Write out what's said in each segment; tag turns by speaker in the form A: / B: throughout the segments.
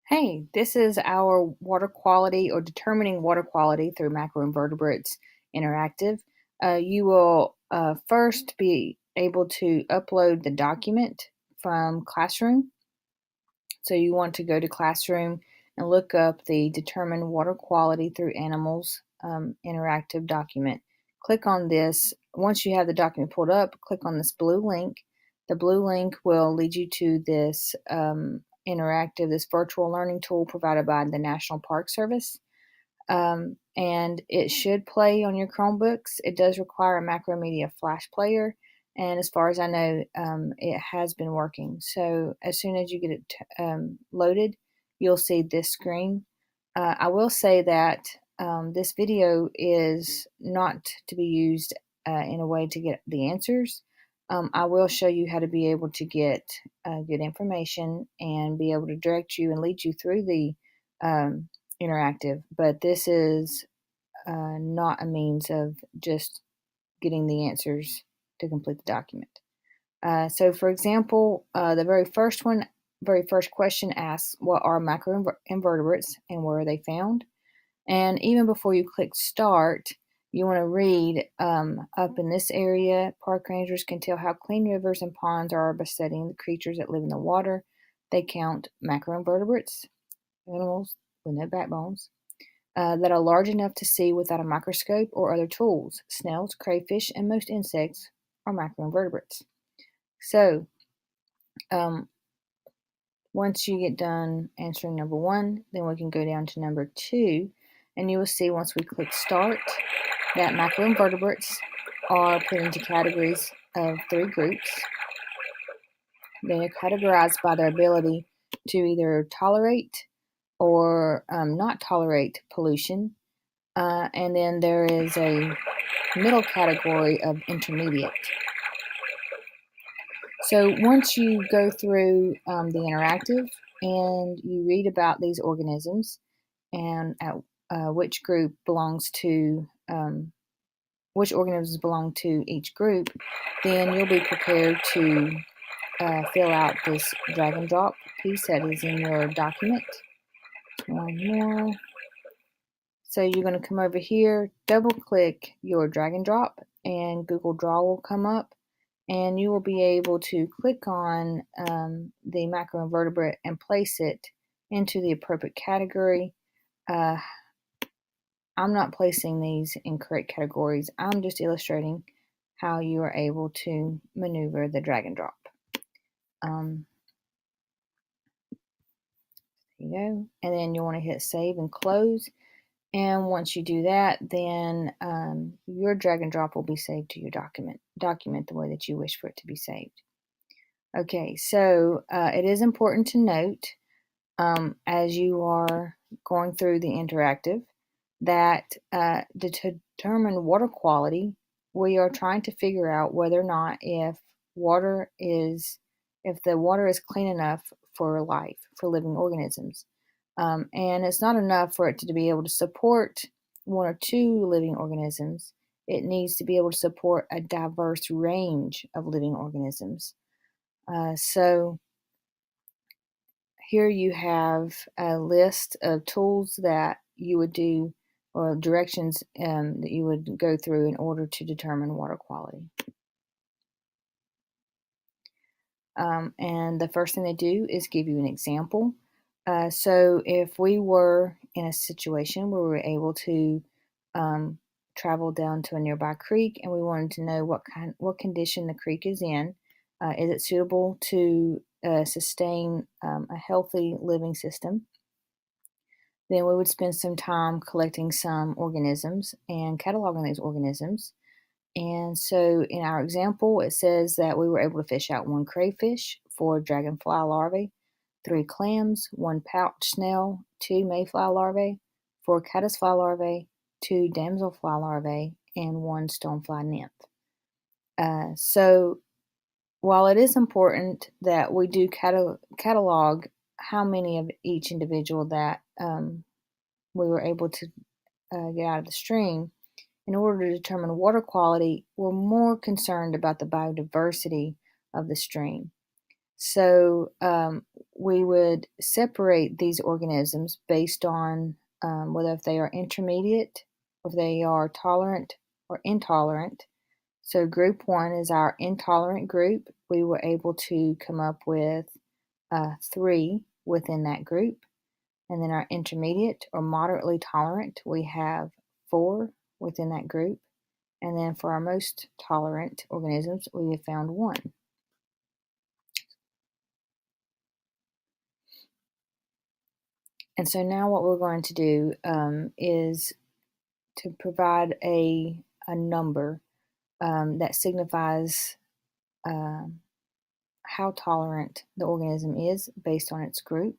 A: Hey, this is our water quality or determining water quality through macroinvertebrates interactive. You will first be able to upload the document from Classroom. So you want to go to Classroom and look up the determine water quality through animals interactive document. Click on this. Once you have the document pulled up, click on this blue link. The blue link will lead you to this this virtual learning tool provided by the National Park Service. And it should play on your Chromebooks. It does require a Macromedia Flash player, and as far as I know, it has been working. So as soon as you get it loaded, you'll see this screen. I will say that this video is not to be used in a way to get the answers. I will show you how to be able to get good information and be able to direct you and lead you through the interactive, but this is not a means of just getting the answers to complete the document. So for example, the very first question asks, what are macroinvertebrates and where are they found? And even before you click start, you want to read up in this area, park rangers can tell how clean rivers and ponds are besetting the creatures that live in the water. They count macroinvertebrates, animals with no backbones, that are large enough to see without a microscope or other tools. Snails, crayfish, and most insects are macroinvertebrates. So, once you get done answering number one, then we can go down to number two, and you will see once we click start that macroinvertebrates are put into categories of three groups. They are categorized by their ability to either tolerate or not tolerate pollution. And then there is a middle category of intermediate. So once you go through the interactive and you read about these organisms and which group belongs to which organisms belong to each group, then you'll be prepared to fill out this drag and drop piece that is in your document. One more. So you're going to come over here, double click your drag and drop, and Google Draw will come up, and you will be able to click on the macroinvertebrate and place it into the appropriate category. I'm not placing these in correct categories. I'm just illustrating how you are able to maneuver the drag and drop. There you go. And then you want to hit save and close. And once you do that, then your drag and drop will be saved to your document the way that you wish for it to be saved. Okay, so it is important to note as you are going through the interactive that to determine water quality, we are trying to figure out whether or not if the water is clean enough for life, for living organisms. And it's not enough for it to be able to support one or two living organisms. It needs to be able to support a diverse range of living organisms. So here you have a list of tools that you would do or directions that you would go through in order to determine water quality. And the first thing they do is give you an example. So if we were in a situation where we were able to travel down to a nearby creek and we wanted to know what condition the creek is in, is it suitable to sustain a healthy living system? Then we would spend some time collecting some organisms and cataloging these organisms. And so in our example, it says that we were able to fish out 1 crayfish, 4 dragonfly larvae, 3 clams, 1 pouch snail, 2 mayfly larvae, 4 caddisfly larvae, 2 damselfly larvae, and 1 stonefly nymph. So while it is important that we do catalog how many of each individual that we were able to get out of the stream, in order to determine water quality, we're more concerned about the biodiversity of the stream. So we would separate these organisms based on whether if they are intermediate, or if they are tolerant or intolerant. So group 1 is our intolerant group. We were able to come up with 3 within that group. And then our intermediate or moderately tolerant, we have 4 within that group. And then for our most tolerant organisms, we have found 1. And so now what we're going to do is to provide a number that signifies how tolerant the organism is based on its group.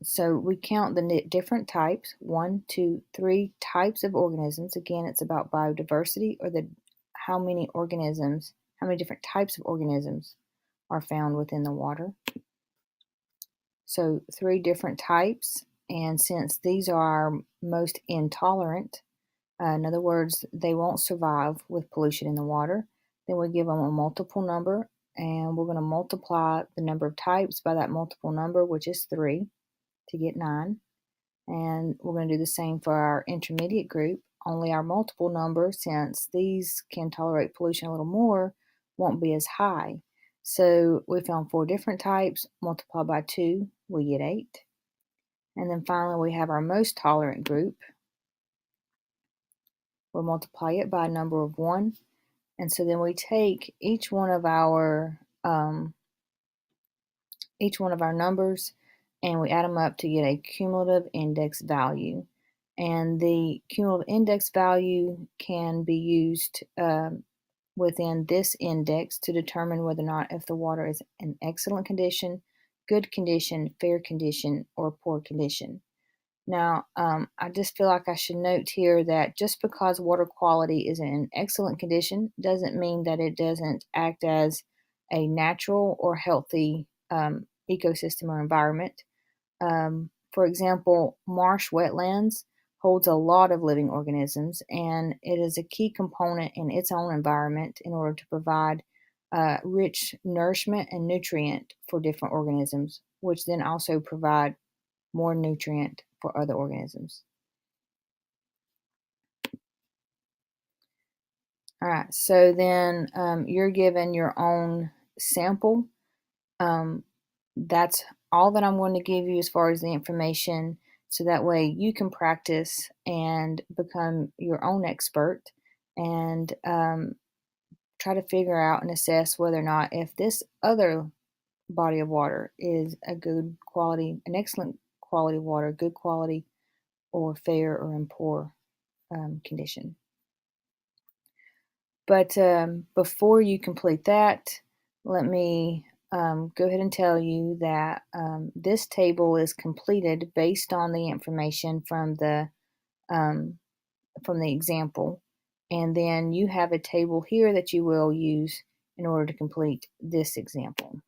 A: So we count the different types, 1, 2, 3 types of organisms. Again, it's about biodiversity, or how many organisms, how many different types of organisms are found within the water. So 3 different types, and since these are our most intolerant, in other words, they won't survive with pollution in the water, then we give them a multiple number, and we're going to multiply the number of types by that multiple number, which is 3, to get 9. And we're going to do the same for our intermediate group, only our multiple number, since these can tolerate pollution a little more, won't be as high. So we found 4 different types, multiplied by 2, we get 8. And then finally we have our most tolerant group. We'll multiply it by a number of 1. And so then we take each one of our numbers and we add them up to get a cumulative index value. And the cumulative index value can be used within this index to determine whether or not if the water is in excellent condition, good condition, fair condition, or poor condition. Now, I just feel like I should note here that just because water quality is in excellent condition doesn't mean that it doesn't act as a natural or healthy ecosystem or environment. For example, marsh wetlands holds a lot of living organisms, and it is a key component in its own environment in order to provide rich nourishment and nutrient for different organisms, which then also provide more nutrient for other organisms. All right, so then you're given your own sample. That's all that I'm going to give you as far as the information, so that way you can practice and become your own expert, and try to figure out and assess whether or not if this other body of water is a good quality, an excellent quality water, good quality, or fair or in poor condition. But before you complete that, let me go ahead and tell you that this table is completed based on the information from the example, and then you have a table here that you will use in order to complete this example.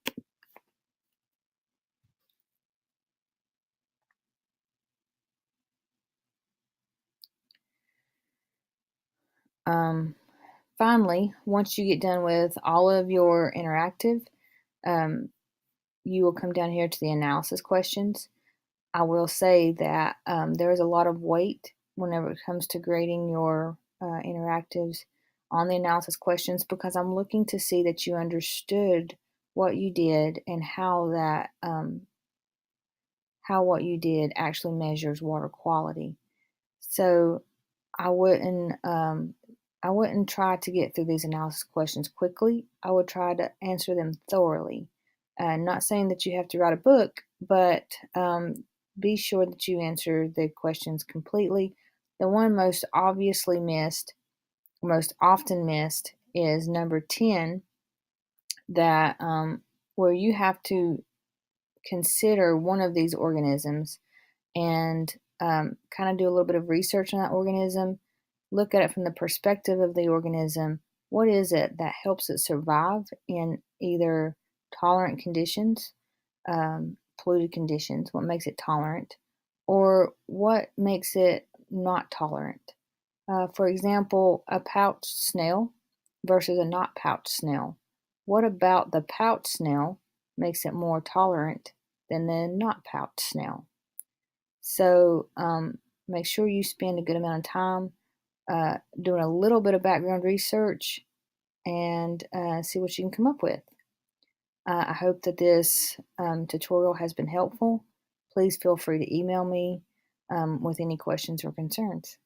A: Finally, once you get done with all of your interactive, you will come down here to the analysis questions. I will say that there is a lot of weight whenever it comes to grading your interactives on the analysis questions, because I'm looking to see that you understood what you did and how what you did actually measures water quality. So I wouldn't try to get through these analysis questions quickly. I would try to answer them thoroughly. Not saying that you have to write a book, but be sure that you answer the questions completely. The one most obviously missed, most often missed, is number 10, that where you have to consider one of these organisms and kind of do a little bit of research on that organism, look at it from the perspective of the organism. What is it that helps it survive in either tolerant conditions, polluted conditions, what makes it tolerant, or what makes it not tolerant? For example, a pouched snail versus a not pouched snail. What about the pouched snail makes it more tolerant than the not pouched snail. So make sure you spend a good amount of time doing a little bit of background research and see what you can come up with. I hope that this tutorial has been helpful. Please feel free to email me with any questions or concerns.